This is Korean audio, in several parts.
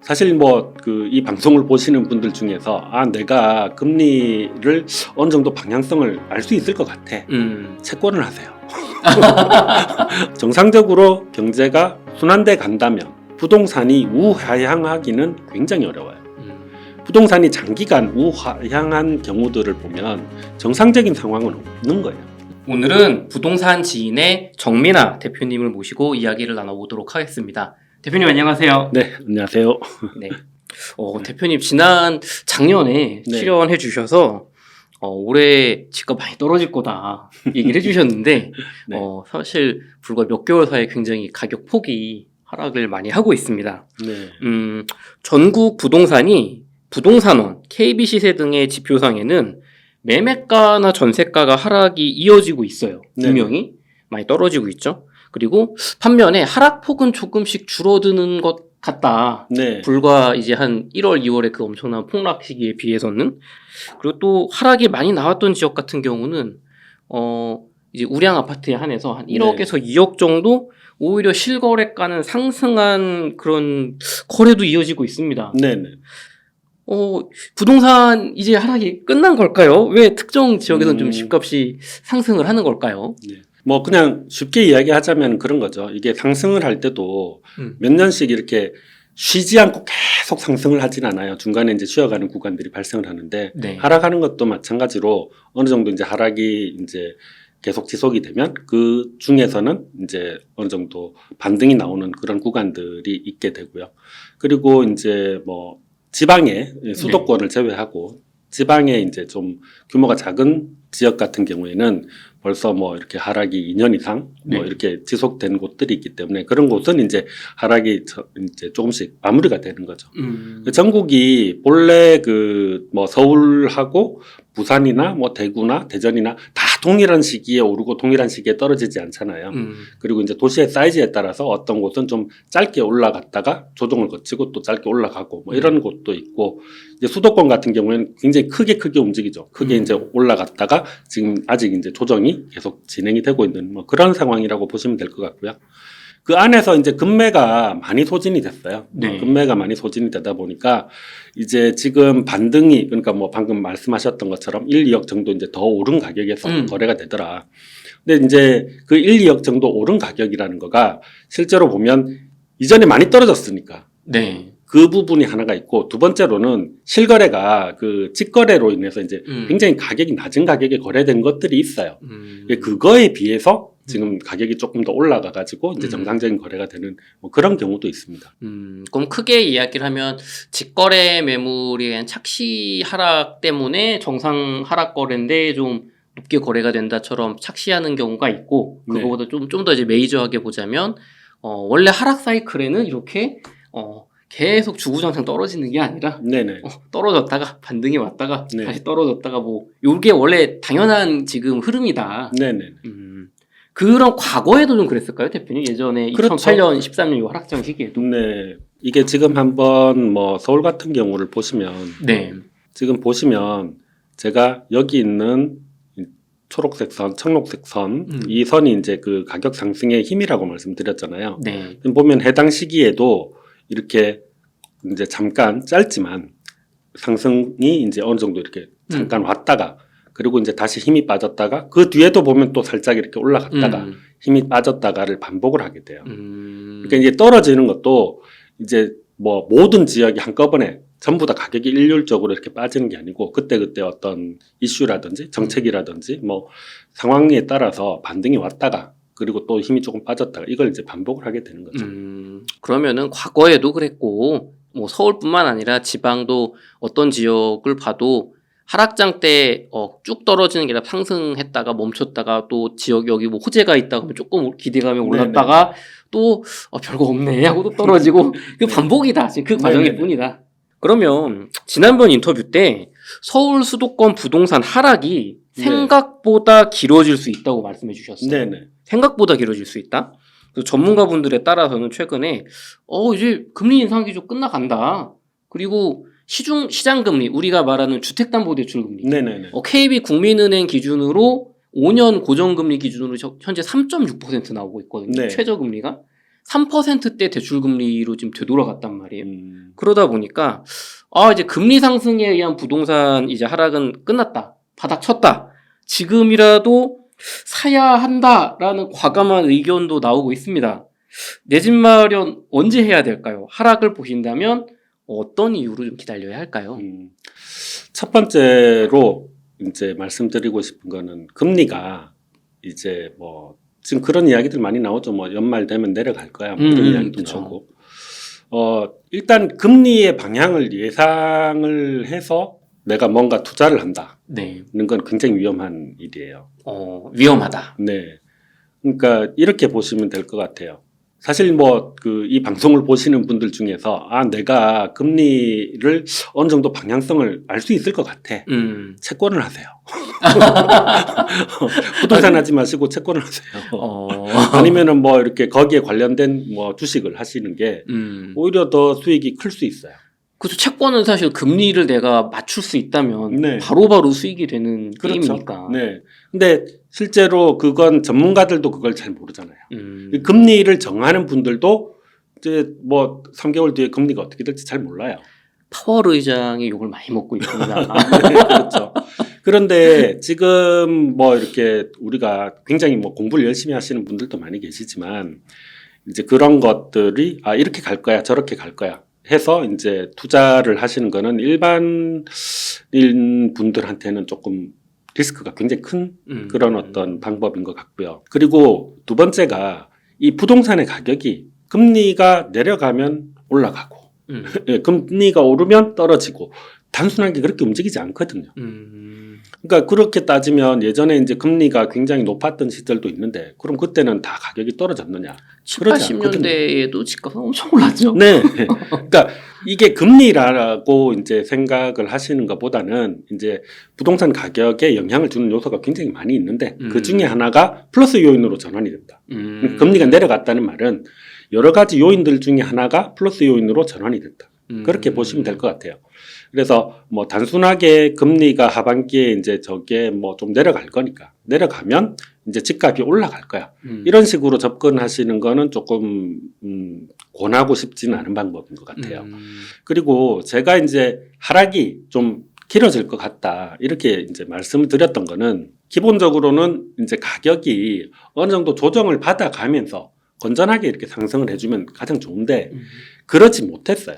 사실 뭐 이 방송을 보시는 분들 중에서 내가 금리를 어느 정도 방향성을 알 수 있을 것 같아. 채권을 하세요. 정상적으로 경제가 순환돼 간다면 부동산이 우하향하기는 굉장히 어려워요. 부동산이 장기간 우하향한 경우들을 보면 정상적인 상황은 없는 거예요. 오늘은 부동산 지인의 정민아 대표님을 모시고 이야기를 나눠보도록 하겠습니다. 대표님 안녕하세요. 네, 안녕하세요. 네. 대표님 작년에 네. 출연해 주셔서 올해 집값 많이 떨어질 거다 얘기를 해주셨는데 네. 사실 불과 몇 개월 사이에 굉장히 가격 폭이 하락을 많이 하고 있습니다. 네. 전국 부동산원, KB 시세 등의 지표상에는 매매가나 전세가가 하락이 이어지고 있어요. 분명히 많이 떨어지고 있죠. 그리고 반면에 하락폭은 조금씩 줄어드는 것 같다. 네. 불과 이제 한 1월, 2월의 그 엄청난 폭락 시기에 비해서는. 그리고 또 하락이 많이 나왔던 지역 같은 경우는 이제 우량 아파트에 한해서 한 1억에서 2억 정도 오히려 실거래가는 상승한 그런 거래도 이어지고 있습니다. 네네. 부동산 이제 하락이 끝난 걸까요? 왜 특정 지역에서는 좀 집값이 상승을 하는 걸까요? 네. 뭐 그냥 쉽게 이야기하자면 그런 거죠. 이게 상승을 할 때도 몇 년씩 이렇게 쉬지 않고 계속 상승을 하진 않아요. 중간에 이제 쉬어가는 구간들이 발생을 하는데 네. 하락하는 것도 마찬가지로 어느 정도 이제 하락이 이제 계속 지속이 되면 그 중에서는 이제 어느 정도 반등이 나오는 그런 구간들이 있게 되고요. 그리고 이제 뭐 지방의 수도권을 제외하고 지방에 이제 좀 규모가 작은 지역 같은 경우에는 벌써 뭐 이렇게 하락이 2년 이상 뭐 이렇게 지속된 곳들이 있기 때문에 그런 곳은 이제 하락이 이제 조금씩 마무리가 되는 거죠. 전국이 본래 뭐 서울하고 부산이나 뭐 대구나 대전이나 다 동일한 시기에 오르고 동일한 시기에 떨어지지 않잖아요. 그리고 이제 도시의 사이즈에 따라서 어떤 곳은 좀 짧게 올라갔다가 조정을 거치고 또 짧게 올라가고 뭐 이런 곳도 있고 이제 수도권 같은 경우에는 굉장히 크게 움직이죠. 크게 이제 올라갔다가 지금 아직 이제 조정이 계속 진행이 되고 있는 뭐 그런 상황이라고 보시면 될 것 같고요. 그 안에서 이제 금매가 많이 소진이 됐어요. 네. 금매가 많이 소진이 되다 보니까 이제 지금 반등이 그러니까 뭐 방금 말씀하셨던 것처럼 1, 2억 정도 이제 더 오른 가격에서 거래가 되더라. 근데 이제 그 1, 2억 정도 오른 가격이라는 거가 실제로 보면 이전에 많이 떨어졌으니까. 네. 그 부분이 하나가 있고 두 번째로는 실거래가 그 직거래로 인해서 이제 굉장히 가격이 낮은 가격에 거래된 것들이 있어요. 그거에 비해서 지금 가격이 조금 더 올라가 가지고 이제 정상적인 거래가 되는 뭐 그런 경우도 있습니다. 그럼 크게 이야기를 하면 직거래 매물이 그냥 착시 하락 때문에 정상 하락 거래인데 좀 높게 거래가 된다처럼 착시하는 경우가 있고 그거보다 좀 더 이제 메이저하게 보자면 원래 하락 사이클에는 이렇게 계속 주구장창 떨어지는 게 아니라 떨어졌다가 반등이 왔다가 다시 떨어졌다가 뭐 요게 원래 당연한 지금 흐름이다. 그런 과거에도 좀 그랬을까요, 대표님? 예전에 그렇죠. 2008년, 13년 요 하락장 시기에도. 네. 이게 지금 한번 뭐 서울 같은 경우를 보시면 지금 보시면 제가 여기 있는 초록색 선, 청록색 선, 이 선이 이제 그 가격 상승의 힘이라고 말씀드렸잖아요. 지금 보면 해당 시기에도 이렇게 이제 잠깐 짧지만 상승이 이제 어느 정도 이렇게 잠깐 왔다가 그리고 이제 다시 힘이 빠졌다가 그 뒤에도 보면 또 살짝 이렇게 올라갔다가 힘이 빠졌다가를 반복을 하게 돼요. 그러니까 이제 떨어지는 것도 이제 뭐 모든 지역이 한꺼번에 전부 다 가격이 일률적으로 이렇게 빠지는 게 아니고 그때그때 어떤 이슈라든지 정책이라든지 뭐 상황에 따라서 반등이 왔다가 그리고 또 힘이 조금 빠졌다가 이걸 이제 반복을 하게 되는 거죠. 그러면은 과거에도 그랬고 뭐 서울뿐만 아니라 지방도 어떤 지역을 봐도 하락장 때 쭉 떨어지는 게 아니라 상승했다가 멈췄다가 또 지역 여기 뭐 호재가 있다 그러면 조금 기대감에 올랐다가 또 별거 없네 하고 또 떨어지고 그 반복이다. 지금 그 과정일 뿐이다. 그러면 지난번 인터뷰 때 서울 수도권 부동산 하락이 생각보다 길어질 수 있다고 말씀해 주셨어요. 생각보다 길어질 수 있다. 그래서 전문가분들에 따라서는 최근에 이제 금리 인상 기조 끝나간다. 그리고 시장금리, 우리가 말하는 주택담보대출금리, KB 국민은행 기준으로 5년 고정금리 기준으로 현재 3.6% 나오고 있거든요. 최저금리가 3%대 대출금리로 지금 되돌아갔단 말이에요. 그러다 보니까 이제 금리 상승에 의한 부동산 이제 하락은 끝났다. 바닥 쳤다. 지금이라도 사야 한다라는 과감한 의견도 나오고 있습니다. 내 집 마련 언제 해야 될까요? 하락을 보신다면 어떤 이유로 좀 기다려야 할까요? 첫 번째로 이제 말씀드리고 싶은 거는 금리가 이제 뭐 지금 그런 이야기들 많이 나오죠. 뭐 연말 되면 내려갈 거야. 뭐 이런 이야기도 그쵸. 나오고. 일단 금리의 방향을 예상을 해서 내가 뭔가 투자를 한다는 네. 건 굉장히 위험한 일이에요. 위험하다. 네. 그러니까 이렇게 보시면 될 것 같아요. 사실 뭐 이 방송을 보시는 분들 중에서 내가 금리를 어느 정도 방향성을 알 수 있을 것 같아. 채권을 하세요. 부동산 하지 마시고 채권을 하세요. 아니면은 뭐 이렇게 거기에 관련된 뭐 주식을 하시는 게 오히려 더 수익이 클 수 있어요. 그렇죠. 채권은 사실 금리를 내가 맞출 수 있다면 네. 바로바로 수익이 되는 그렇죠. 게임이니까. 네. 근데 실제로 그건 전문가들도 그걸 잘 모르잖아요. 음. 금리를 정하는 분들도 이제 뭐 3개월 뒤에 금리가 어떻게 될지 잘 몰라요. 파월 의장이 욕을 많이 먹고 있습니다. 네, 그렇죠. 그런데 지금 뭐 이렇게 우리가 굉장히 뭐 공부를 열심히 하시는 분들도 많이 계시지만 이제 그런 것들이 이렇게 갈 거야, 저렇게 갈 거야 해서 이제 투자를 하시는 거는 일반인 분들한테는 조금 리스크가 굉장히 큰 그런 어떤 방법인 것 같고요. 그리고 두 번째가 이 부동산의 가격이 금리가 내려가면 올라가고 예, 금리가 오르면 떨어지고 단순하게 그렇게 움직이지 않거든요. 그러니까 그렇게 따지면 예전에 이제 금리가 굉장히 높았던 시절도 있는데 그럼 그때는 다 가격이 떨어졌느냐? 7, 80년대에도 집값은 엄청 올랐죠. 네. 그러니까 이게 금리라고 이제 생각을 하시는 것보다는 이제 부동산 가격에 영향을 주는 요소가 굉장히 많이 있는데 그 중에 하나가 플러스 요인으로 전환이 된다. 금리가 내려갔다는 말은 여러 가지 요인들 중에 하나가 플러스 요인으로 전환이 됐다. 그렇게 보시면 될 것 같아요. 그래서 뭐 단순하게 금리가 하반기에 이제 저게 뭐 좀 내려갈 거니까 내려가면 이제 집값이 올라갈 거야. 이런 식으로 접근하시는 거는 조금 권하고 싶지는 않은 방법인 것 같아요. 그리고 제가 이제 하락이 좀 길어질 것 같다 이렇게 이제 말씀을 드렸던 거는 기본적으로는 이제 가격이 어느 정도 조정을 받아가면서 건전하게 이렇게 상승을 해주면 가장 좋은데 그러지 못했어요.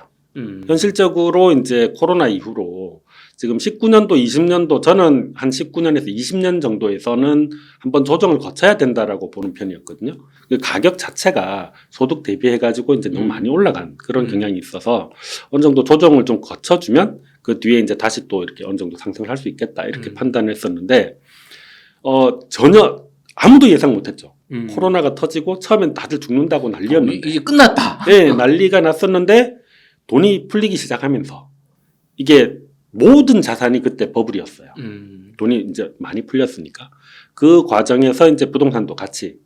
현실적으로 이제 코로나 이후로 지금 19년도, 20년도 저는 한 19년에서 20년 정도에서는 한번 조정을 거쳐야 된다라고 보는 편이었거든요. 그 가격 자체가 소득 대비해 가지고 이제 너무 많이 올라간 그런 경향이 있어서 어느 정도 조정을 좀 거쳐주면 그 뒤에 이제 다시 또 이렇게 어느 정도 상승을 할 수 있겠다 이렇게 판단했었는데 전혀 아무도 예상 못했죠. 코로나가 터지고 처음엔 다들 죽는다고 난리였는데 이제 끝났다. 네, 난리가 났었는데 돈이 풀리기 시작하면서 이게 모든 자산이 그때 버블이었어요. 돈이 이제 많이 풀렸으니까 그 과정에서 이제 부동산도 같이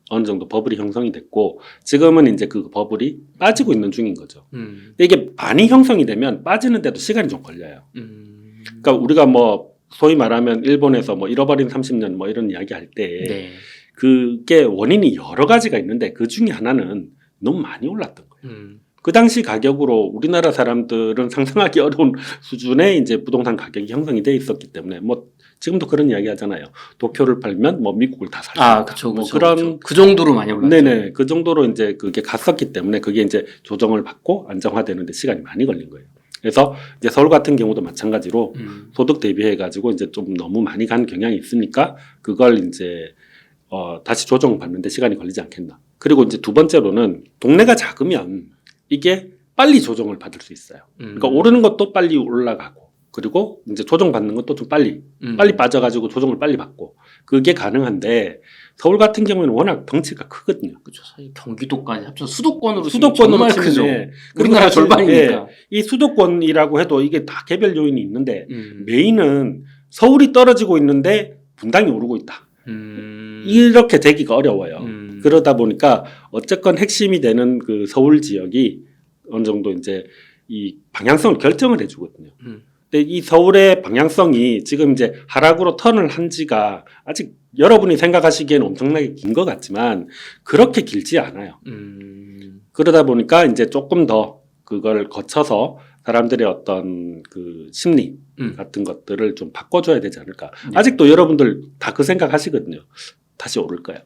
어느 정도 버블이 형성이 됐고 지금은 이제 그 버블이 빠지고 있는 중인 거죠. 근데 이게 많이 형성이 되면 빠지는데도 시간이 좀 걸려요. 그러니까 우리가 뭐 소위 말하면 일본에서 뭐 잃어버린 30년 뭐 이런 이야기 할 때 네. 그게 원인이 여러 가지가 있는데 그 중에 하나는 너무 많이 올랐던 거예요. 그 당시 가격으로 우리나라 사람들은 상상하기 어려운 수준의 이제 부동산 가격이 형성이 돼 있었기 때문에 뭐 지금도 그런 이야기 하잖아요. 도쿄를 팔면 뭐 미국을 다 살 수 있다. 그쵸, 뭐 그쵸, 그런 그쵸. 그 정도로 많이 올랐죠. 네네 그 정도로 이제 그게 갔었기 때문에 그게 이제 조정을 받고 안정화되는데 시간이 많이 걸린 거예요. 그래서 이제 서울 같은 경우도 마찬가지로 소득 대비해 가지고 이제 좀 너무 많이 간 경향이 있으니까 그걸 이제 다시 조정을 받는데 시간이 걸리지 않겠나. 그리고 이제 두 번째로는 동네가 작으면 이게 빨리 조정을 받을 수 있어요. 그러니까 오르는 것도 빨리 올라가고 그리고 이제 조정받는 것도 좀 빨리 빠져가지고 조정을 빨리 받고 그게 가능한데 서울 같은 경우에는 워낙 덩치가 크거든요. 그렇죠. 사실 경기도까지 합쳐 수도권으로 수도권으로 정말 크죠. 치면 우리나라 사실, 절반이니까. 이 수도권이라고 해도 이게 다 개별 요인이 있는데 메인은 서울이 떨어지고 있는데 분당이 오르고 있다. 이렇게 되기가 어려워요. 그러다 보니까 어쨌건 핵심이 되는 그 서울 지역이 어느 정도 이제 이 방향성을 결정을 해주거든요. 근데 이 서울의 방향성이 지금 이제 하락으로 턴을 한 지가 아직 여러분이 생각하시기에는 엄청나게 긴 것 같지만 그렇게 길지 않아요. 그러다 보니까 이제 조금 더 그걸 거쳐서 사람들의 어떤 그 심리 같은 것들을 좀 바꿔줘야 되지 않을까. 네. 아직도 여러분들 다 그 생각하시거든요. 다시 오를 거야.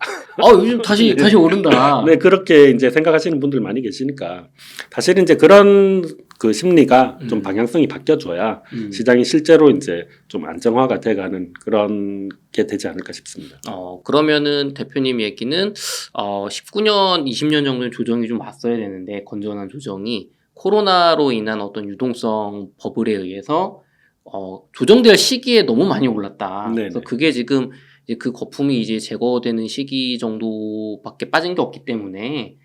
요즘 다시 오른다. 네, 그렇게 이제 생각하시는 분들 많이 계시니까 사실은 이제 그런 그 심리가 좀 방향성이 바뀌어줘야 시장이 실제로 이제 좀 안정화가 돼가는 그런 게 되지 않을까 싶습니다. 그러면은 대표님 얘기는 19년, 20년 정도는 조정이 좀 왔어야 되는데 건전한 조정이 코로나로 인한 어떤 유동성 버블에 의해서 조정될 시기에 너무 많이 올랐다. 네네. 그래서 그게 지금 이제 그 거품이 이제 제거되는 시기 정도밖에 빠진 게 없기 때문에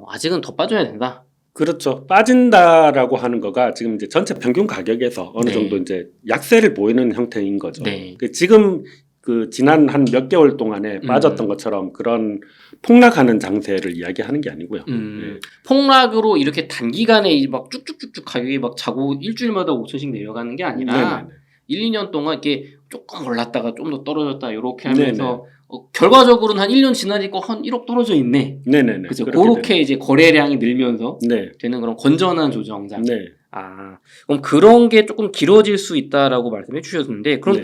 아직은 더 빠져야 된다. 그렇죠. 빠진다라고 하는 거가 지금 이제 전체 평균 가격에서 어느 네. 정도 이제 약세를 보이는 형태인 거죠. 네. 지금 그 지난 한 몇 개월 동안에 빠졌던 것처럼 그런 폭락하는 장세를 이야기하는 게 아니고요. 네. 폭락으로 이렇게 단기간에 막 쭉쭉쭉쭉 가격이 막 자고 일주일마다 5천씩 내려가는 게 아니라 네네네. 1, 2년 동안 이렇게 조금 올랐다가 좀 더 떨어졌다 이렇게 하면서 결과적으로는 한 1년 지나니까 한 1억 떨어져 있네. 네네네. 그죠. 그렇게 그렇게 이제 거래량이 늘면서 네. 되는 그런 건전한 조정장. 네. 그럼 그런 게 조금 길어질 수 있다라고 말씀해 주셨는데 그럼 네.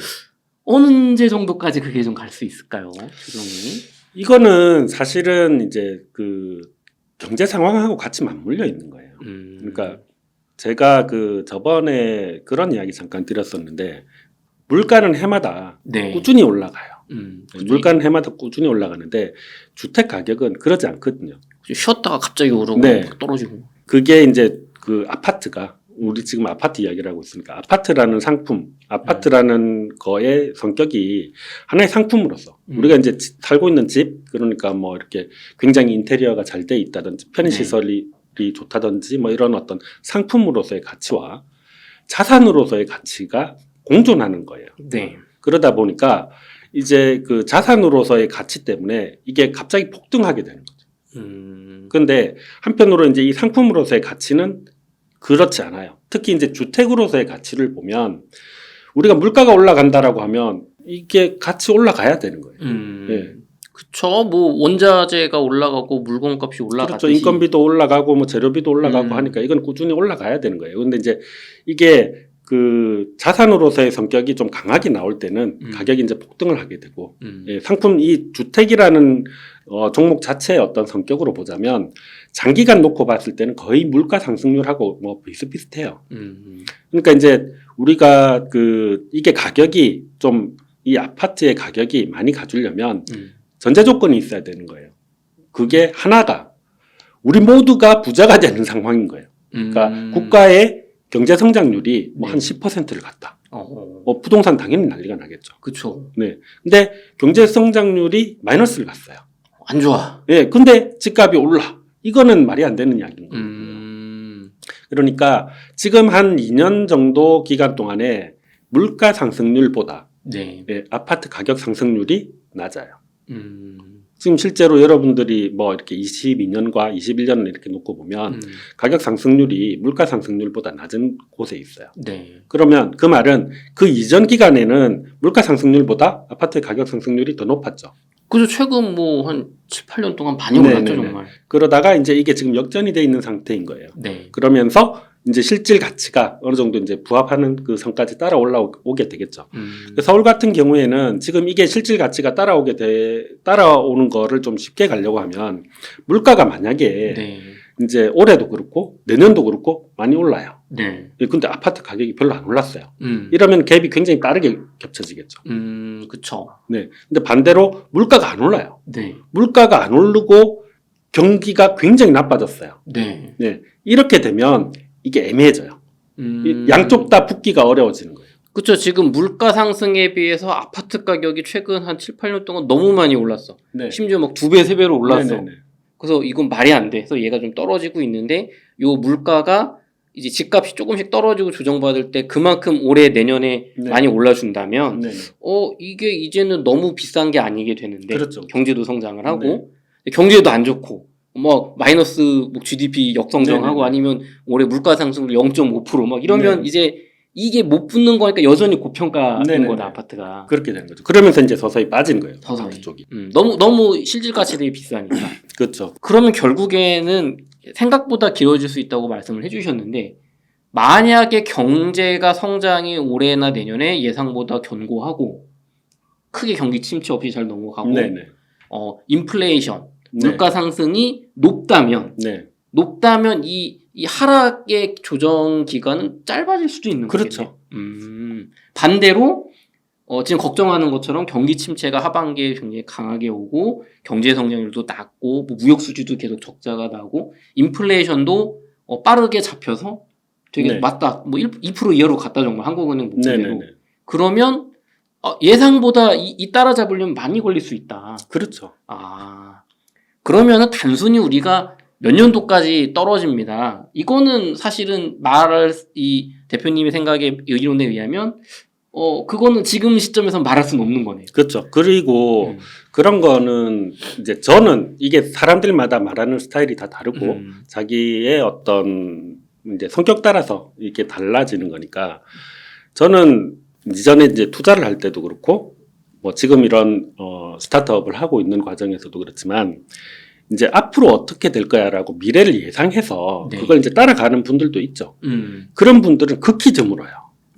언제 정도까지 그게 좀 갈 수 있을까요? 조정이? 이거는 사실은 이제 그 경제 상황하고 같이 맞물려 있는 거예요. 그러니까 제가 그 저번에 그런 이야기 잠깐 드렸었는데 물가는 해마다 네. 꾸준히 올라가요. 꾸준히. 물가는 해마다 꾸준히 올라가는데 주택 가격은 그러지 않거든요. 쉬었다가 갑자기 오르고 네. 떨어지고. 그게 이제 그 아파트가 우리 지금 아파트 이야기를 하고 있으니까 아파트라는 상품, 아파트라는 거의 성격이 하나의 상품으로서 우리가 이제 살고 있는 집 그러니까 뭐 이렇게 굉장히 인테리어가 잘 돼 있다든지 편의시설이 좋다든지 뭐 이런 어떤 상품으로서의 가치와 자산으로서의 가치가 공존하는 거예요. 네. 그러다 보니까 이제 그 자산으로서의 가치 때문에 이게 갑자기 폭등하게 되는 거죠. 그런데 한편으로 이제 이 상품으로서의 가치는 그렇지 않아요. 특히 이제 주택으로서의 가치를 보면 우리가 물가가 올라간다라고 하면 이게 같이 올라가야 되는 거예요. 예. 그쵸. 뭐 원자재가 올라가고 물건값이 올라가듯이. 그렇죠. 인건비도 올라가고 뭐 재료비도 올라가고 하니까 이건 꾸준히 올라가야 되는 거예요. 근데 이제 이게 그 자산으로서의 성격이 좀 강하게 나올 때는 가격이 이제 폭등을 하게 되고 예, 상품 이 주택이라는 종목 자체의 어떤 성격으로 보자면 장기간 놓고 봤을 때는 거의 물가 상승률하고 뭐 비슷비슷해요. 그러니까 이제 우리가 그 이게 가격이 좀 이 아파트의 가격이 많이 가주려면 전제 조건이 있어야 되는 거예요. 그게 하나가 우리 모두가 부자가 되는 상황인 거예요. 그러니까 국가의 경제 성장률이 뭐 한 10%를 갔다. 부동산 당연히 난리가 나겠죠. 그쵸. 네. 근데 경제 성장률이 마이너스를 갔어요. 안 좋아. 예. 근데 집값이 올라. 이거는 말이 안 되는 이야기인 거예요. 그러니까 지금 한 2년 정도 기간 동안에 물가 상승률보다 네. 예, 아파트 가격 상승률이 낮아요. 지금 실제로 여러분들이 뭐 이렇게 22년과 21년을 이렇게 놓고 보면 가격 상승률이 물가 상승률보다 낮은 곳에 있어요. 네. 그러면 그 말은 그 이전 기간에는 물가 상승률보다 아파트의 가격 상승률이 더 높았죠. 그래서 최근 뭐 한 7, 8년 동안 많이 올랐죠, 네네네. 정말. 그러다가 이제 이게 지금 역전이 돼 있는 상태인 거예요. 네. 그러면서 이제 실질 가치가 어느 정도 이제 부합하는 그 선까지 따라 올라오게 되겠죠. 서울 같은 경우에는 지금 이게 실질 가치가 따라오는 거를 좀 쉽게 가려고 하면 물가가 만약에 네. 이제 올해도 그렇고 내년도 그렇고 많이 올라요. 네. 근데 아파트 가격이 별로 안 올랐어요. 음. 이러면 갭이 굉장히 빠르게 겹쳐지겠죠. 그쵸. 네. 근데 반대로 물가가 안 올라요. 네. 물가가 안 오르고 경기가 굉장히 나빠졌어요. 네. 네. 이렇게 되면 이게 애매해져요. 양쪽 다 붙기가 어려워지는 거예요. 그쵸. 지금 물가 상승에 비해서 아파트 가격이 최근 한 7, 8년 동안 너무 많이 올랐어. 네. 심지어 막 2배, 3배로 올랐어. 네네네. 그래서 이건 말이 안 돼. 그래서 얘가 좀 떨어지고 있는데 요 물가가 이제 집값이 조금씩 떨어지고 조정받을 때 그만큼 올해 내년에 네. 많이 올라준다면 네네. 이게 이제는 너무 비싼 게 아니게 되는데 그렇죠. 경제도 성장을 하고 경제도 안 좋고 뭐 마이너스 뭐 GDP 역성장하고 네네네. 아니면 올해 물가 상승률 0.5% 막 이러면 네. 이제 이게 못 붙는 거니까 여전히 고평가인 네네네. 거다 아파트가. 그렇게 되는 거죠. 그러면서 이제 서서히 빠진 거예요. 서서히. 아파트 쪽이. 너무 실질 가치들이 비싸니까. 그렇죠. 그러면 결국에는 생각보다 길어질 수 있다고 말씀을 해주셨는데 만약에 경제가 성장이 올해나 내년에 예상보다 견고하고 크게 경기 침체 없이 잘 넘어가고 네네. 인플레이션 네. 물가 상승이 높다면 네. 이 하락의 조정 기간은 짧아질 수도 있는 그렇죠. 거겠네요. 반대로 지금 걱정하는 것처럼 경기 침체가 하반기에 굉장히 강하게 오고 경제 성장률도 낮고 뭐 무역 수지도 계속 적자가 나고 인플레이션도 빠르게 잡혀서 되게 네. 맞다 뭐 2% 이하로 갔다 정말 한국은행 목표대로 네네네. 그러면 예상보다 이 따라잡으려면 많이 걸릴 수 있다. 그렇죠. 그러면은 단순히 우리가 몇 년도까지 떨어집니다. 이거는 사실은 이 대표님의 생각의 의견에 의하면 그거는 지금 시점에서 말할 수는 없는 거네요. 그렇죠. 그리고 그런 거는 이제 저는 이게 사람들마다 말하는 스타일이 다 다르고 자기의 어떤 이제 성격 따라서 이렇게 달라지는 거니까 저는 이전에 이제 투자를 할 때도 그렇고 뭐 지금 이런 스타트업을 하고 있는 과정에서도 그렇지만 이제 앞으로 어떻게 될 거야라고 미래를 예상해서 네. 그걸 이제 따라가는 분들도 있죠. 음. 그런 분들은 극히 드물어요.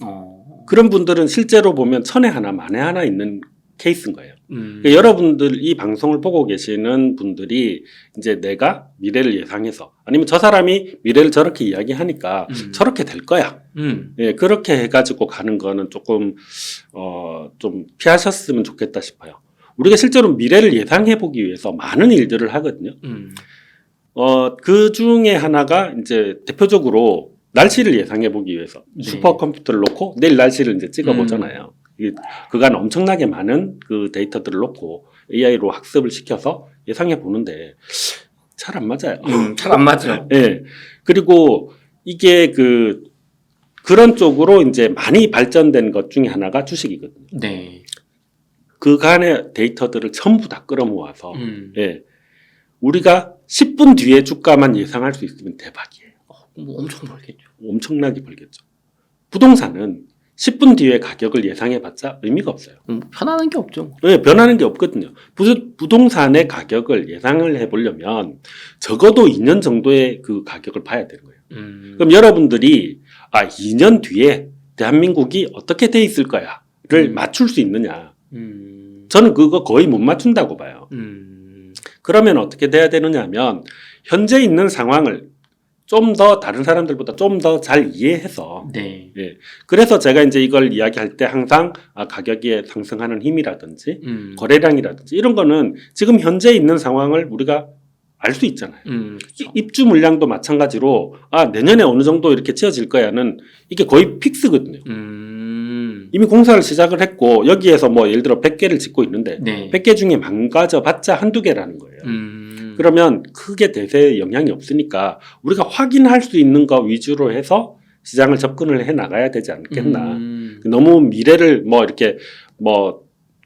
어. 그런 분들은 실제로 보면 천에 하나 만에 하나 있는 케이스인 거예요. 음. 그러니까 여러분들 이 방송을 보고 계시는 분들이 이제 내가 미래를 예상해서 아니면 저 사람이 미래를 저렇게 이야기하니까 저렇게 될 거야. 예, 그렇게 해가지고 가는 거는 조금 좀 피하셨으면 좋겠다 싶어요. 우리가 실제로 미래를 예상해 보기 위해서 많은 일들을 하거든요. 그 중에 하나가 이제 대표적으로 날씨를 예상해 보기 위해서 네. 슈퍼컴퓨터를 놓고 내일 날씨를 이제 찍어 보잖아요. 그간 엄청나게 많은 그 데이터들을 놓고 AI로 학습을 시켜서 예상해 보는데 잘 안 맞아요. 잘 안 맞죠. 예. 그리고 이게 그런 쪽으로 이제 많이 발전된 것 중에 하나가 주식이거든요. 네. 그간의 데이터들을 전부 다 끌어모아서 예. 우리가 10분 뒤에 주가만 예상할 수 있으면 대박이에요. 뭐 엄청 벌겠죠. 엄청나게 벌겠죠. 부동산은 10분 뒤에 가격을 예상해봤자 의미가 없어요. 편안한 게 없죠. 왜 변하는 게 없거든요. 부동산의 가격을 예상을 해보려면 적어도 2년 정도의 그 가격을 봐야 되는 거예요. 그럼 여러분들이 2년 뒤에 대한민국이 어떻게 돼 있을 거야를 맞출 수 있느냐? 저는 그거 거의 못 맞춘다고 봐요. 그러면 어떻게 돼야 되느냐 하면 현재 있는 상황을 좀 더 다른 사람들보다 좀 더 잘 이해해서 네. 예. 그래서 제가 이제 이걸 이야기할 때 항상 가격이 상승하는 힘이라든지 거래량이라든지 이런 거는 지금 현재 있는 상황을 우리가 알 수 있잖아요. 그렇죠. 입주 물량도 마찬가지로 내년에 어느 정도 이렇게 지어질 거야는 이게 거의 픽스거든요. 이미 공사를 시작을 했고 여기에서 뭐 예를 들어 100개를 짓고 있는데 네. 100개 중에 망가져 봤자 한두 개라는 거예요. 그러면 크게 대세에 영향이 없으니까 우리가 확인할 수 있는 거 위주로 해서 시장을 접근을 해 나가야 되지 않겠나. 너무 미래를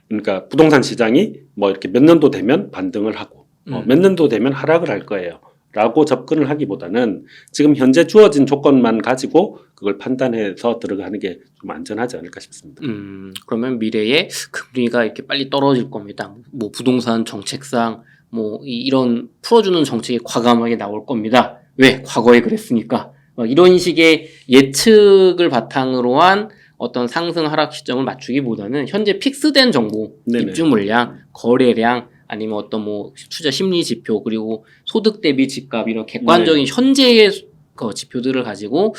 그러니까 부동산 시장이 이렇게 몇 년도 되면 반등을 하고 몇 년도 되면 하락을 할 거예요. 라고 접근을 하기보다는 지금 현재 주어진 조건만 가지고 그걸 판단해서 들어가는 게 좀 안전하지 않을까 싶습니다. 그러면 미래에 금리가 이렇게 빨리 떨어질 겁니다. 뭐 부동산 정책상 이런 풀어주는 정책이 과감하게 나올 겁니다. 왜? 과거에 그랬으니까. 이런 식의 예측을 바탕으로 한 어떤 상승 하락 시점을 맞추기보다는 현재 픽스된 정보, 네네. 입주 물량, 거래량, 아니면 어떤 투자 심리 지표, 그리고 소득 대비 집값 이런 객관적인 현재의 지표들을 가지고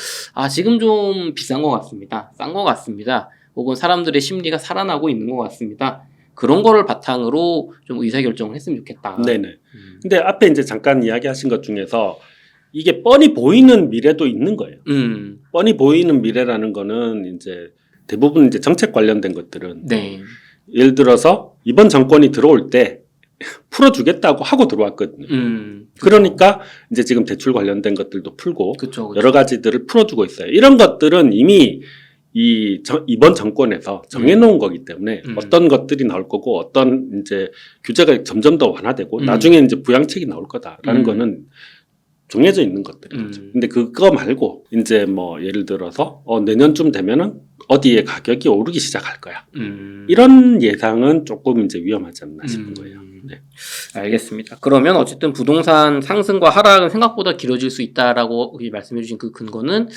지금 좀 비싼 것 같습니다. 싼 것 같습니다. 혹은 사람들의 심리가 살아나고 있는 것 같습니다. 그런 거를 바탕으로 좀 의사결정을 했으면 좋겠다. 네네. 근데 앞에 이제 잠깐 이야기하신 것 중에서 이게 뻔히 보이는 미래도 있는 거예요. 뻔히 보이는 미래라는 거는 이제 대부분 이제 정책 관련된 것들은 네. 예를 들어서 이번 정권이 들어올 때 풀어주겠다고 하고 들어왔거든요. 그러니까 이제 지금 대출 관련된 것들도 풀고 그쵸. 여러 가지들을 풀어주고 있어요. 이런 것들은 이미 이번 정권에서 정해놓은 거기 때문에 어떤 것들이 나올 거고 어떤 이제 규제가 점점 더 완화되고 나중에 이제 부양책이 나올 거다라는 거는 정해져 있는 것들이죠. 근데 그거 말고 이제 뭐 예를 들어서 내년쯤 되면은 어디에 가격이 오르기 시작할 거야. 이런 예상은 조금 이제 위험하지 않나 싶은 거예요. 네. 알겠습니다. 그러면 어쨌든 부동산 상승과 하락은 생각보다 길어질 수 있다라고 말씀해 주신 그 근거는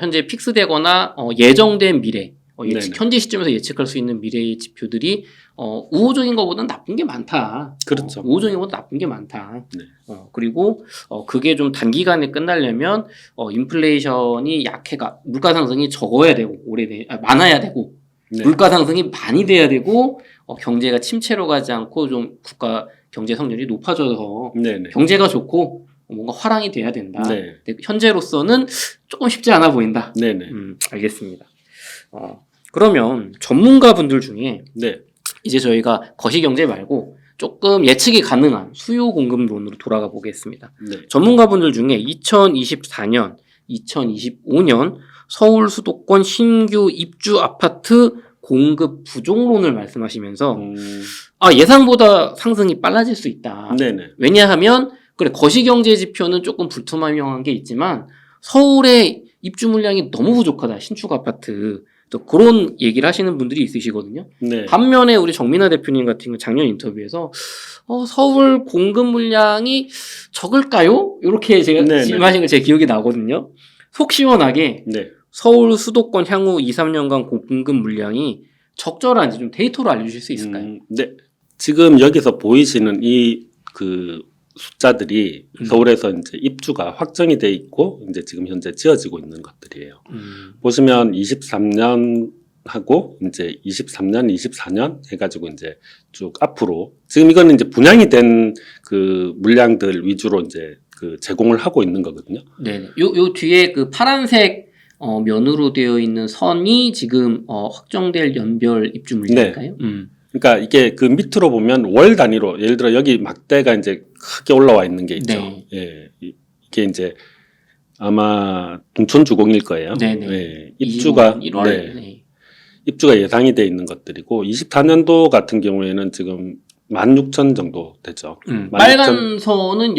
현재 픽스되거나 예정된 미래, 네네. 현재 시점에서 예측할 수 있는 미래의 지표들이 우호적인 것보다는 나쁜 게 많다. 그렇죠. 우호적인 것보다 나쁜 게 많다. 네. 그리고 그게 좀 단기간에 끝나려면 인플레이션이 약해가 물가 상승이 적어야 되고 많아야 되고 네. 물가 상승이 많이 돼야 되고 경제가 침체로 가지 않고 좀 국가 경제 성장률이 높아져서 네네. 경제가 좋고 뭔가 화랑이 돼야 된다. 네. 근데 현재로서는 조금 쉽지 않아 보인다. 네네. 알겠습니다. 그러면 전문가분들 중에 네. 이제 저희가 거시경제 말고 조금 예측이 가능한 수요 공급론으로 돌아가 보겠습니다. 네. 전문가분들 중에 2024년, 2025년 서울 수도권 신규 입주 아파트 공급 부족론을 말씀하시면서 예상보다 상승이 빨라질 수 있다. 네네. 왜냐하면 그래 거시경제 지표는 조금 불투명한 게 있지만 서울의 입주 물량이 너무 부족하다. 신축 아파트. 또 그런 얘기를 하시는 분들이 있으시거든요. 네. 반면에 우리 정민아 대표님 같은 경우 작년 인터뷰에서 서울 공급 물량이 적을까요? 이렇게 제가 네네. 질문하신 거 제 기억이 나거든요. 속 시원하게 네. 서울 수도권 향후 2, 3년간 공급 물량이 적절한지 좀 데이터로 알려주실 수 있을까요? 네. 지금 여기서 보이시는 이 그 숫자들이 서울에서 이제 입주가 확정이 돼 있고 이제 지금 현재 지어지고 있는 것들이에요. 보시면 23년 하고 이제 23년, 24년 해가지고 이제 쭉 앞으로 지금 이거는 이제 분양이 된 그 물량들 위주로 이제 그 제공을 하고 있는 거거든요. 네. 요 뒤에 그 파란색 면으로 되어 있는 선이 지금 확정될 연별 입주 물량일까요? 그러니까 이게 그 밑으로 보면 월 단위로 예를 들어 여기 막대가 이제 크게 올라와 있는 게 있죠. 네. 예. 이게 이제 아마 둔촌주공일 거예요. 네네. 예. 입주가 1월. 네. 네. 입주가 예상이 돼 있는 것들이고 24년도 같은 경우에는 지금 16,000 정도 되죠. 16,000. 빨간 선은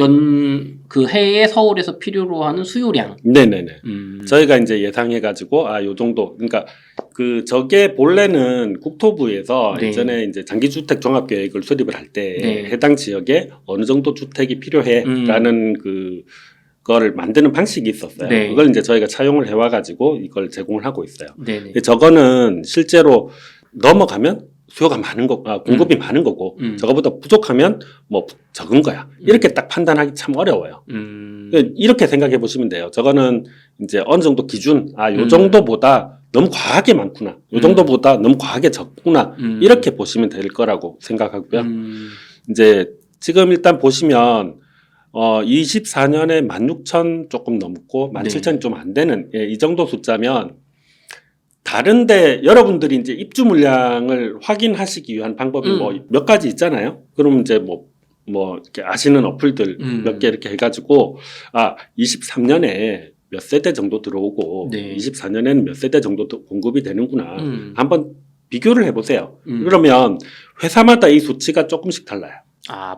그 해에 서울에서 필요로 하는 수요량. 네네네. 저희가 이제 예상해가지고 요 정도. 그러니까 그 저게 본래는 국토부에서 네. 예전에 이제 장기주택 종합계획을 수립을 할 때 네. 해당 지역에 어느 정도 주택이 필요해라는 그거를 만드는 방식이 있었어요. 네. 그걸 이제 저희가 차용을 해와가지고 이걸 제공을 하고 있어요. 네네. 근데 저거는 실제로 넘어가면 수요가 많은 거, 공급이 많은 거고, 저거보다 부족하면 뭐 적은 거야. 이렇게 딱 판단하기 참 어려워요. 이렇게 생각해 보시면 돼요. 저거는 이제 어느 정도 기준, 요 정도보다 너무 과하게 많구나. 요 정도보다 너무 과하게 적구나. 이렇게 보시면 될 거라고 생각하고요. 이제 지금 일단 보시면 24년에 16,000 조금 넘고 17,000이 좀 안 되는 이 정도 숫자면 다른데 여러분들이 이제 입주 물량을 확인하시기 위한 방법이 뭐 몇 가지 있잖아요. 그럼 이제 뭐 이렇게 아시는 어플들 몇 개 이렇게 해가지고 23년에 몇 세대 정도 들어오고 네. 24년에는 몇 세대 정도 공급이 되는구나. 한번 비교를 해보세요. 그러면 회사마다 이 수치가 조금씩 달라요.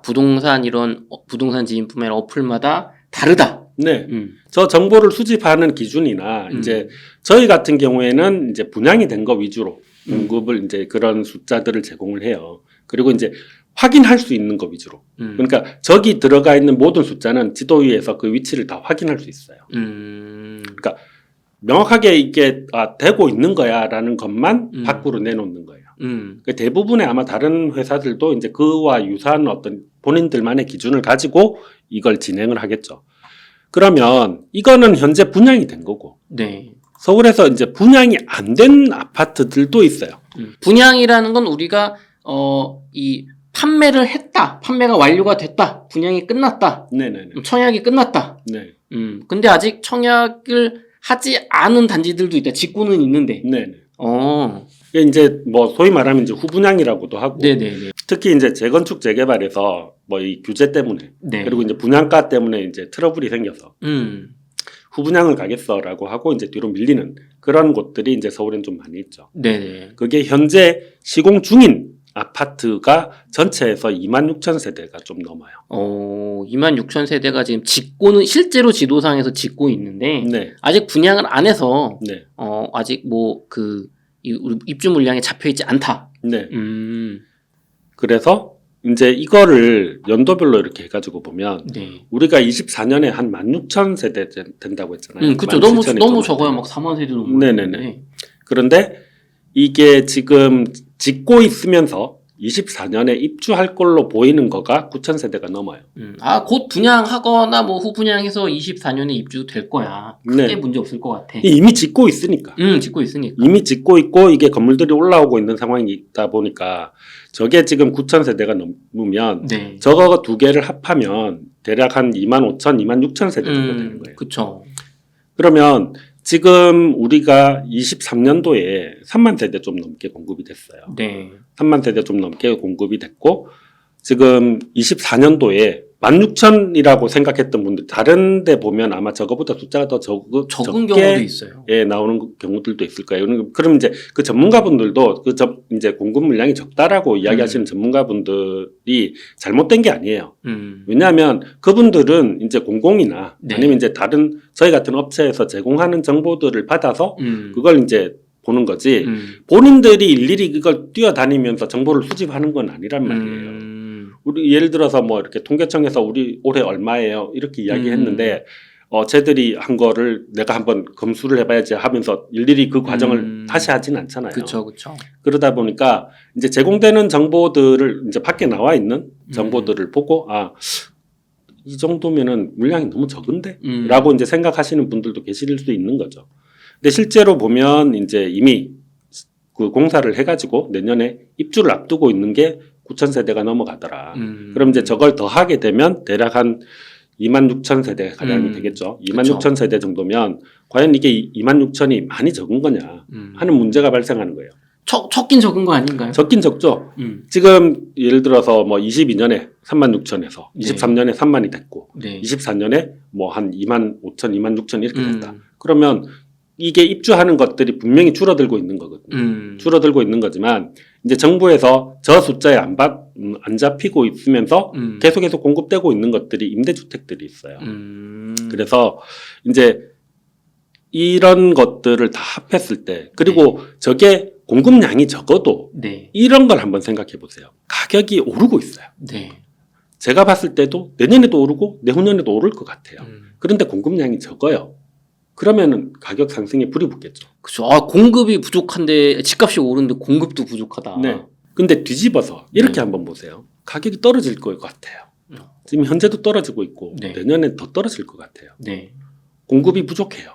부동산 이런 부동산 지인뿐만 아니라 어플마다 다르다. 네. 저 정보를 수집하는 기준이나 이제 저희 같은 경우에는 이제 분양이 된 거 위주로 공급을 이제 그런 숫자들을 제공을 해요. 그리고 이제 확인할 수 있는 거 위주로. 그러니까 저기 들어가 있는 모든 숫자는 지도 위에서 그 위치를 다 확인할 수 있어요. 그러니까 명확하게 이게 되고 있는 거야라는 것만 밖으로 내놓는 거예요. 그러니까 대부분의 아마 다른 회사들도 이제 그와 유사한 어떤 본인들만의 기준을 가지고 이걸 진행을 하겠죠. 그러면 이거는 현재 분양이 된 거고. 네. 서울에서 이제 분양이 안 된 아파트들도 있어요. 분양이라는 건 우리가 이 판매를 했다, 판매가 완료가 됐다, 분양이 끝났다, 네네네. 청약이 끝났다. 네. 근데 아직 청약을 하지 않은 단지들도 있다. 직구는 있는데. 네네. 이게 이제 뭐 소위 말하면 이제 후분양이라고도 하고. 네네네. 특히 이제 재건축 재개발에서 뭐 이 규제 때문에 네. 그리고 이제 분양가 때문에 이제 트러블이 생겨서 후분양을 가겠어라고 하고 이제 뒤로 밀리는 그런 곳들이 이제 서울엔 좀 많이 있죠. 네네. 그게 현재 시공 중인 아파트가 전체에서 26,000세대가 좀 넘어요. 26,000세대가 지금 짓고는 실제로 지도상에서 짓고 있는데 네, 아직 분양을 안 해서 네, 아직 뭐 입주 물량이 잡혀 있지 않다. 네. 그래서 이제 이거를 연도별로 이렇게 해가지고 보면 네. 우리가 24년에 한 16,000세대 된다고 했잖아요. 그렇죠. 17,000이 너무 좀 적어요. 넘어요. 막 4만 세대 넘고. 네네네. 그런데 이게 지금 짓고 있으면서 24년에 입주할 걸로 보이는 거가 9,000세대가 넘어요. 곧 분양하거나 뭐 후분양해서 24년에 입주될 거야. 크게 네. 문제 없을 것 같아. 이미 짓고 있으니까. 짓고 있으니까. 이미 짓고 있고 이게 건물들이 올라오고 있는 상황이 있다 보니까 저게 지금 9,000세대가 넘으면 네. 저거 두 개를 합하면 대략 한 25,000, 26,000세대 정도 되는 거예요. 그렇죠. 그러면 지금 우리가 23년도에 3만 세대 좀 넘게 공급이 됐어요. 네. 3만 세대 좀 넘게 공급이 됐고 지금 24년도에 16,000이라고 생각했던 분들 다른 데 보면 아마 저거보다 숫자가 더 적은 적게 경우도 있어요. 나오는 경우들도 있을 거예요. 그럼 이제 그 전문가분들도 이제 공급 물량이 적다라고 이야기하시는 전문가분들이 잘못된 게 아니에요. 왜냐하면 그분들은 이제 공공이나 네. 아니면 이제 다른 저희 같은 업체에서 제공하는 정보들을 받아서 그걸 이제 보는 거지 본인들이 일일이 그걸 뛰어다니면서 정보를 수집하는 건 아니란 말이에요. 우리 예를 들어서 뭐 이렇게 통계청에서 우리 올해 얼마예요 이렇게 이야기했는데 쟤들이 한 거를 내가 한번 검수를 해봐야지 하면서 일일이 그 과정을 다시 하진 않잖아요. 그렇죠. 그러다 보니까 이제 제공되는 정보들을 이제 밖에 나와 있는 정보들을 보고 이 정도면은 물량이 너무 적은데? 라고 이제 생각하시는 분들도 계실 수 있는 거죠. 근데 실제로 보면 이제 이미 그 공사를 해가지고 내년에 입주를 앞두고 있는 게 9,000세대가 넘어가더라. 그럼 이제 저걸 더 하게 되면 대략 한 26,000세대 가량이 되겠죠. 26,000세대 정도면 과연 이게 26,000이 많이 적은 거냐 하는 문제가 발생하는 거예요. 적긴 적은 거 아닌가요? 적긴 적죠. 지금 예를 들어서 뭐 22년에 36,000에서 23년에 3만이 됐고 네. 24년에 뭐 한 25,000, 26,000 이렇게 됐다. 그러면 이게 입주하는 것들이 분명히 줄어들고 있는 거거든요. 줄어들고 있는 거지만 이제 정부에서 저 숫자에 안 잡히고 있으면서 계속 공급되고 있는 것들이 임대주택들이 있어요. 그래서 이제 이런 것들을 다 합했을 때 그리고 저게 공급량이 적어도 네. 이런 걸 한번 생각해 보세요. 가격이 오르고 있어요. 네. 제가 봤을 때도 내년에도 오르고 내후년에도 오를 것 같아요. 그런데 공급량이 적어요. 그러면은 가격 상승에 불이 붙겠죠. 그렇죠. 공급이 부족한데 집값이 오르는데 공급도 부족하다. 네. 근데 뒤집어서 이렇게 한번 보세요. 가격이 떨어질 것 같아요. 지금 현재도 떨어지고 있고 네. 내년에 더 떨어질 것 같아요. 네. 공급이 부족해요.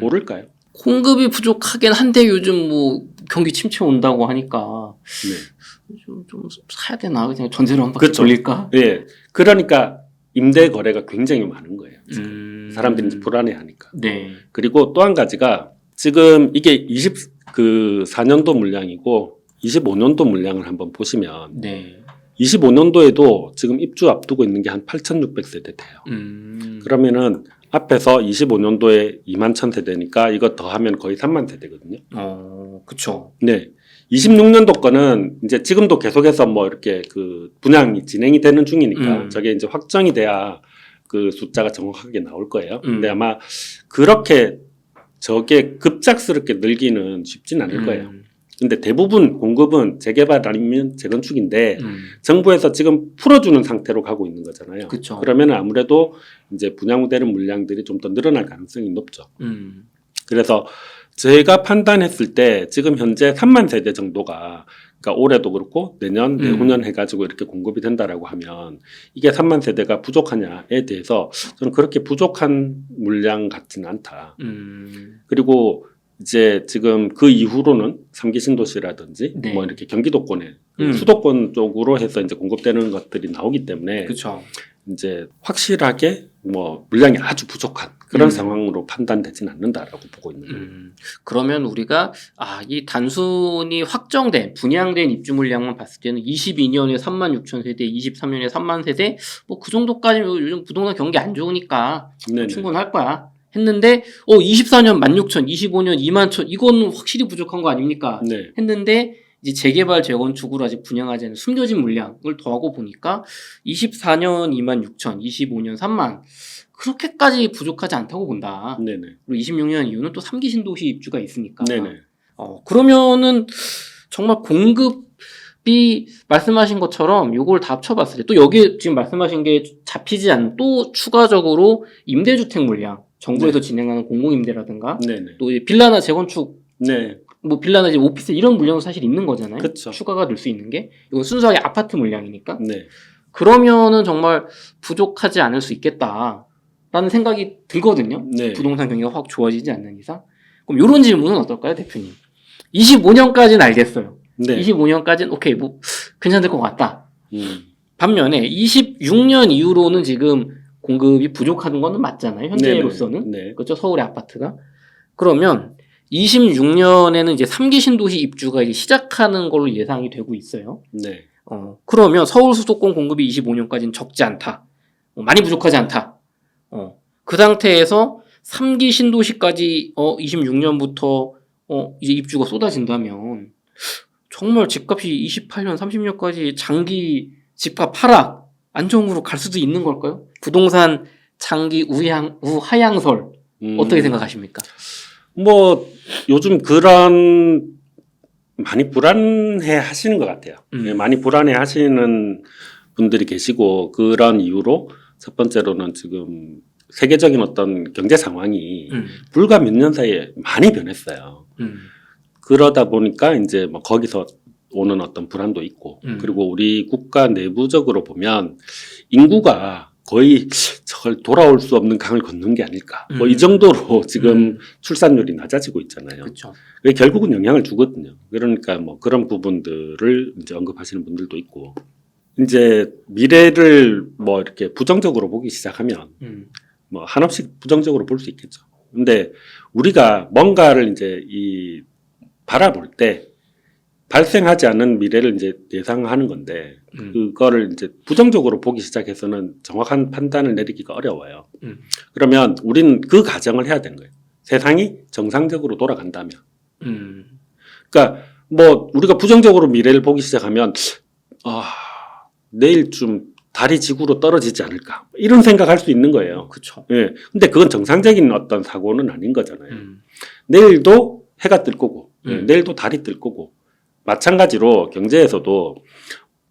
오를까요? 공급이 부족하긴 한데 요즘 뭐 경기 침체 온다고 하니까 네. 좀 사야 되나 그냥 전세로 한 바퀴 그렇죠. 돌릴까? 네. 그러니까 임대 거래가 굉장히 많은 거예요. 지금. 사람들이 이제 불안해하니까. 네. 그리고 또 한 가지가 지금 이게 24년도 물량이고 25년도 물량을 한번 보시면 네. 25년도에도 지금 입주 앞두고 있는 게 한 8,600세대 돼요. 그러면은 앞에서 25년도에 21,000세대니까 이거 더하면 거의 3만 세대거든요. 그렇죠. 네. 26년도 거는 이제 지금도 계속해서 뭐 이렇게 그 분양이 진행이 되는 중이니까 저게 이제 확정이 돼야 그 숫자가 정확하게 나올 거예요. 근데 아마 그렇게 저게 급작스럽게 늘기는 쉽진 않을 거예요. 근데 대부분 공급은 재개발 아니면 재건축인데 정부에서 지금 풀어주는 상태로 가고 있는 거잖아요. 그쵸. 그러면 아무래도 이제 분양되는 물량들이 좀 더 늘어날 가능성이 높죠. 그래서 제가 판단했을 때 지금 현재 3만 세대 정도가 그러니까 올해도 그렇고 내년, 내후년 해가지고 이렇게 공급이 된다라고 하면 이게 3만 세대가 부족하냐에 대해서 저는 그렇게 부족한 물량 같지는 않다. 그리고 이제 지금 그 이후로는 3기 신도시라든지 네. 뭐 이렇게 경기도권에 수도권 쪽으로 해서 이제 공급되는 것들이 나오기 때문에 그렇죠. 이제 확실하게 뭐 물량이 아주 부족한 그런 상황으로 판단되지는 않는다라고 보고 있는 거예요. 그러면 우리가 이 단순히 확정된 분양된 입주 물량만 봤을 때는 22년에 36,000세대, 23년에 3만 세대 뭐 그 정도까지 요즘 부동산 경기 안 좋으니까 충분할 거야. 했는데 24년 16,000, 25년 21,000 이건 확실히 부족한 거 아닙니까? 네. 했는데 이제 재개발 재건축으로 아직 분양하지 않은 숨겨진 물량을 더하고 보니까 24년 26,000, 25년 3만 그렇게까지 부족하지 않다고 본다. 네네. 그리고 26년 이후는 또 3기 신도시 입주가 있으니까. 네네. 그러면은 정말 공급이 말씀하신 것처럼 요걸 다 합쳐봤을 때 또 여기 지금 말씀하신 게 잡히지 않는 또 추가적으로 임대주택 물량 정부에서 진행하는 공공임대라든가 네네. 또 이 빌라나 재건축 네. 뭐 빌라나 이제 오피스 이런 물량도 사실 있는 거잖아요. 그쵸. 추가가 될 수 있는 게 이건 순수하게 아파트 물량이니까. 네. 그러면은 정말 부족하지 않을 수 있겠다라는 생각이 들거든요. 네. 부동산 경기가 확 좋아지지 않는 이상. 그럼 이런 질문은 어떨까요, 대표님? 25년까지는 알겠어요. 네. 25년까지는 오케이, 뭐 괜찮을 것 같다. 음. 반면에 26년 이후로는 지금 공급이 부족한 거는 맞잖아요. 현재로서는. 네. 그렇죠. 서울의 아파트가. 그러면 26년에는 이제 3기 신도시 입주가 이제 시작하는 걸로 예상이 되고 있어요. 네. 그러면 서울 수도권 공급이 25년까지는 적지 않다. 많이 부족하지 않다. 그 상태에서 3기 신도시까지 26년부터 이제 입주가 쏟아진다면 정말 집값이 28년, 30년까지 장기 집값 하락 안정으로 갈 수도 있는 걸까요? 부동산 장기 우하향설 어떻게 생각하십니까? 뭐 요즘 그런 많이 불안해 하시는 것 같아요. 네, 많이 불안해 하시는 분들이 계시고 그런 이유로 첫 번째로는 지금 세계적인 어떤 경제 상황이 불과 몇 년 사이에 많이 변했어요. 그러다 보니까 이제 뭐 거기서 오는 어떤 불안도 있고 그리고 우리 국가 내부적으로 보면 인구가 거의 저걸 돌아올 수 없는 강을 걷는 게 아닐까. 뭐 이 정도로 지금 출산율이 낮아지고 있잖아요. 그렇죠. 그게 결국은 영향을 주거든요. 그러니까 뭐 그런 부분들을 이제 언급하시는 분들도 있고 이제 미래를 뭐 이렇게 부정적으로 보기 시작하면 뭐 한없이 부정적으로 볼 수 있겠죠. 근데 우리가 뭔가를 이제 이 바라볼 때 발생하지 않은 미래를 이제 예상하는 건데 그거를 이제 부정적으로 보기 시작해서는 정확한 판단을 내리기가 어려워요. 그러면 우리는 그 가정을 해야 되는 거예요. 세상이 정상적으로 돌아간다면. 그러니까 뭐 우리가 부정적으로 미래를 보기 시작하면 내일쯤 달이 지구로 떨어지지 않을까 이런 생각할 수 있는 거예요. 그렇죠. 예. 근데 그건 정상적인 어떤 사고는 아닌 거잖아요. 내일도 해가 뜰 거고, 내일도 달이 뜰 거고. 마찬가지로 경제에서도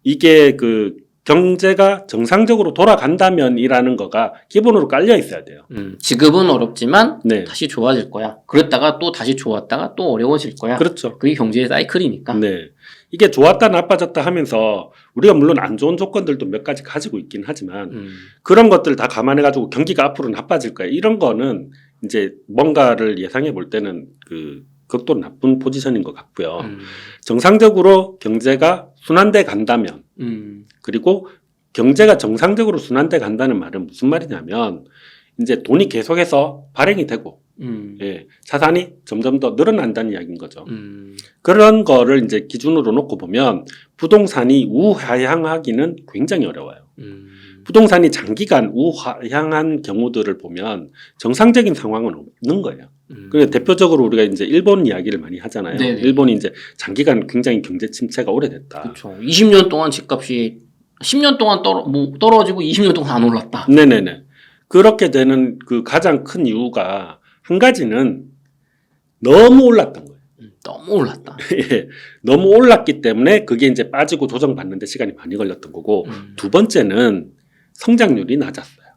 이게 그 경제가 정상적으로 돌아간다면이라는 거가 기본으로 깔려 있어야 돼요. 지금은 어렵지만 네. 다시 좋아질 거야. 그랬다가 또 다시 좋았다가 또 어려워질 거야. 그렇죠. 그게 경제의 사이클이니까. 네. 이게 좋았다 나빠졌다 하면서 우리가 물론 안 좋은 조건들도 몇 가지 가지고 있긴 하지만 그런 것들 다 감안해 가지고 경기가 앞으로 나빠질 거야. 이런 거는 이제 뭔가를 예상해 볼 때는 그 극도 나쁜 포지션인 것 같고요. 정상적으로 경제가 순환돼 간다면 그리고 경제가 정상적으로 순환돼 간다는 말은 무슨 말이냐면 이제 돈이 계속해서 발행이 되고 예, 자산이 점점 더 늘어난다는 이야기인 거죠. 그런 거를 이제 기준으로 놓고 보면 부동산이 우하향하기는 굉장히 어려워요. 부동산이 장기간 우하향한 경우들을 보면 정상적인 상황은 없는 거예요. 그래서 대표적으로 우리가 이제 일본 이야기를 많이 하잖아요. 네네. 일본이 이제 장기간 굉장히 경제 침체가 오래됐다. 그렇죠. 20년 동안 집값이 10년 동안 떨어지고 20년 동안 안 올랐다. 네네네. 그렇게 되는 그 가장 큰 이유가 한 가지는 너무 올랐던 거예요. 너무 올랐다. 예, 너무 올랐기 때문에 그게 이제 빠지고 조정받는데 시간이 많이 걸렸던 거고 두 번째는 성장률이 낮았어요.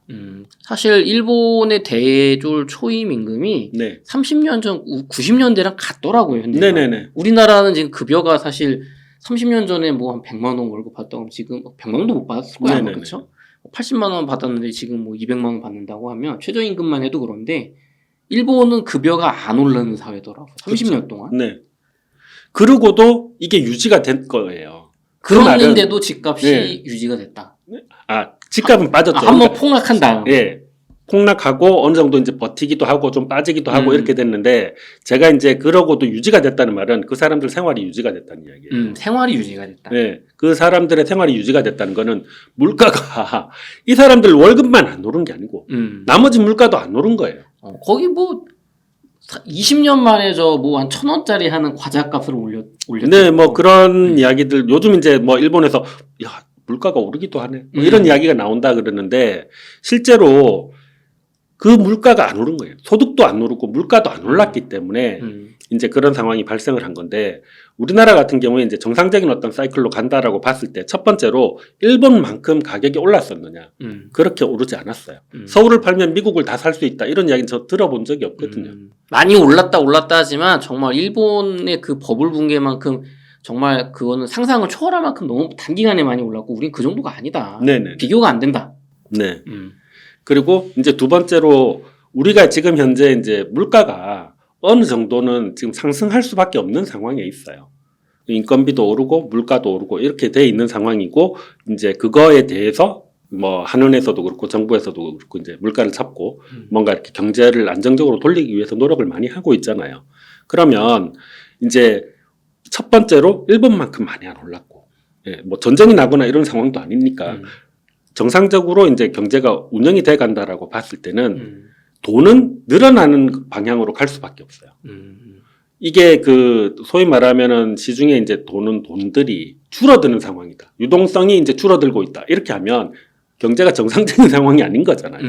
사실 일본의 대졸 초임 임금이 네. 30년 전 90년대랑 같더라고요. 현재. 네네네. 우리나라는 지금 급여가 사실 30년 전에 뭐 한 100만 원 월급 받다가 지금 100만 원도 못 받았을 거야. 아마. 그렇죠? 80만 원 받았는데 지금 뭐 200만 원 받는다고 하면 최저임금만 해도 그런데 일본은 급여가 안 오르는 사회더라고요. 30년 동안. 네. 그러고도 이게 유지가 된 거예요. 그랬는데도 집값이 네. 유지가 됐다. 집값은 빠졌죠. 한번 폭락한 다음. 예. 폭락하고 어느 정도 이제 버티기도 하고 좀 빠지기도 하고 이렇게 됐는데 제가 이제 그러고도 유지가 됐다는 말은 그 사람들 생활이 유지가 됐다는 이야기예요. 생활이 유지가 됐다. 예. 그 사람들의 생활이 유지가 됐다는 거는 물가가 이 사람들 월급만 안 오른 게 아니고 나머지 물가도 안 오른 거예요. 거기 뭐 20년 만에 저 뭐 한 1,000원짜리 하는 과자 값을 올렸죠. 네, 뭐 그런 이야기들 요즘 이제 뭐 일본에서 야 물가가 오르기도 하네 뭐 이런 이야기가 나온다 그러는데 실제로 그 물가가 안 오른 거예요. 소득도 안 오르고 물가도 안 올랐기 때문에 이제 그런 상황이 발생을 한 건데 우리나라 같은 경우에 이제 정상적인 어떤 사이클로 간다라고 봤을 때 첫 번째로 일본만큼 가격이 올랐었느냐 그렇게 오르지 않았어요. 서울을 팔면 미국을 다 살 수 있다 이런 이야기는 저 들어본 적이 없거든요. 많이 올랐다 하지만 정말 일본의 그 버블 붕괴만큼 정말 그거는 상상을 초월할 만큼 너무 단기간에 많이 올랐고 우린 그 정도가 아니다. 네네. 비교가 안 된다. 네. 그리고 이제 두 번째로 우리가 지금 현재 이제 물가가 어느 정도는 지금 상승할 수밖에 없는 상황에 있어요. 인건비도 오르고 물가도 오르고 이렇게 돼 있는 상황이고 이제 그거에 대해서 뭐 한은에서도 그렇고 정부에서도 그렇고 이제 물가를 잡고 뭔가 이렇게 경제를 안정적으로 돌리기 위해서 노력을 많이 하고 있잖아요. 그러면 이제 첫 번째로 일본만큼 많이 안 올랐고, 예, 뭐 전쟁이 나거나 이런 상황도 아니니까 정상적으로 이제 경제가 운영이 돼 간다라고 봤을 때는 돈은 늘어나는 방향으로 갈 수밖에 없어요. 이게 그 소위 말하면은 시중에 이제 돈들이 줄어드는 상황이다. 유동성이 이제 줄어들고 있다. 이렇게 하면 경제가 정상적인 상황이 아닌 거잖아요.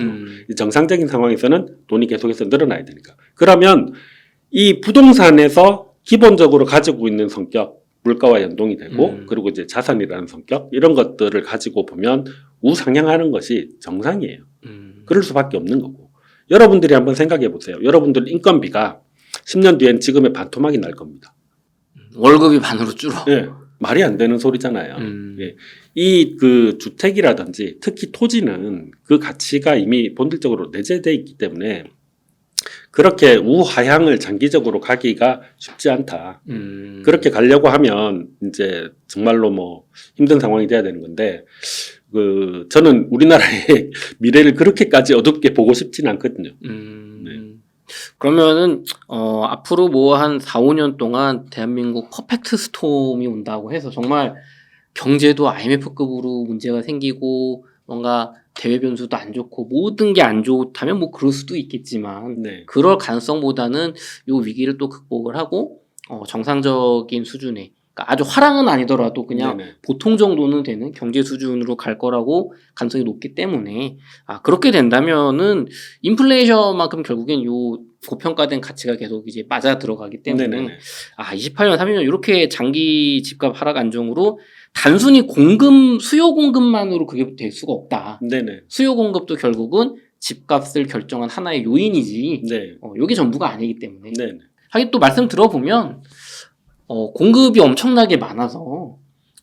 정상적인 상황에서는 돈이 계속해서 늘어나야 되니까. 그러면 이 부동산에서 기본적으로 가지고 있는 성격, 물가와 연동이 되고 그리고 이제 자산이라는 성격 이런 것들을 가지고 보면 우상향하는 것이 정상이에요. 그럴 수밖에 없는 거고. 여러분들이 한번 생각해 보세요. 여러분들 인건비가 10년 뒤엔 지금의 반토막이 날 겁니다. 월급이 반으로 줄어. 예, 말이 안 되는 소리잖아요. 예, 이 그 주택이라든지 특히 토지는 그 가치가 이미 본질적으로 내재되어 있기 때문에 그렇게 우하향을 장기적으로 가기가 쉽지 않다. 그렇게 가려고 하면 이제 정말로 뭐 힘든 상황이 돼야 되는 건데 그 저는 우리나라의 미래를 그렇게까지 어둡게 보고 싶지는 않거든요. 네. 그러면은 앞으로 뭐 한 4, 5년 동안 대한민국 퍼펙트 스톰이 온다고 해서 정말 경제도 IMF급으로 문제가 생기고 뭔가 대외 변수도 안 좋고 모든 게 안 좋다면 뭐 그럴 수도 있겠지만 네. 그럴 가능성보다는 요 위기를 또 극복을 하고 정상적인 수준의 그러니까 아주 화랑은 아니더라도 그냥 네네. 보통 정도는 되는 경제 수준으로 갈 거라고 가능성이 높기 때문에 그렇게 된다면은 인플레이션만큼 결국엔 요 고평가된 가치가 계속 이제 맞아 들어가기 때문에 네네네. 28년, 30년 이렇게 장기 집값 하락 안정으로 단순히 수요 공급만으로 그게 될 수가 없다. 네네. 수요 공급도 결국은 집값을 결정한 하나의 요인이지. 네. 요게 전부가 아니기 때문에. 네네. 하긴 또 말씀 들어보면 공급이 엄청나게 많아서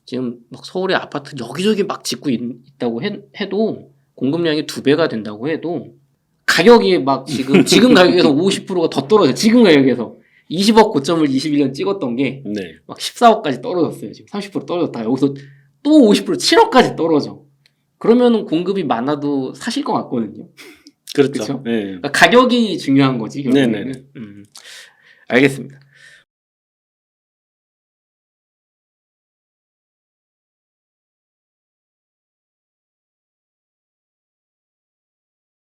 지금 막 서울의 아파트 여기저기 막 짓고 있다고 해도 공급량이 2배가 된다고 해도 가격이 막 지금 가격에서 50%가 더 떨어져요. 지금 가격에서 20억 고점을 21년 찍었던 게 네. 막 14억까지 떨어졌어요. 지금 30% 떨어졌다. 여기서 또 50% 7억까지 떨어져. 그러면은 공급이 많아도 사실 것 같거든요. 그렇죠. 그쵸? 네. 그러니까 가격이 중요한 거지. 결국에는. 네네. 알겠습니다.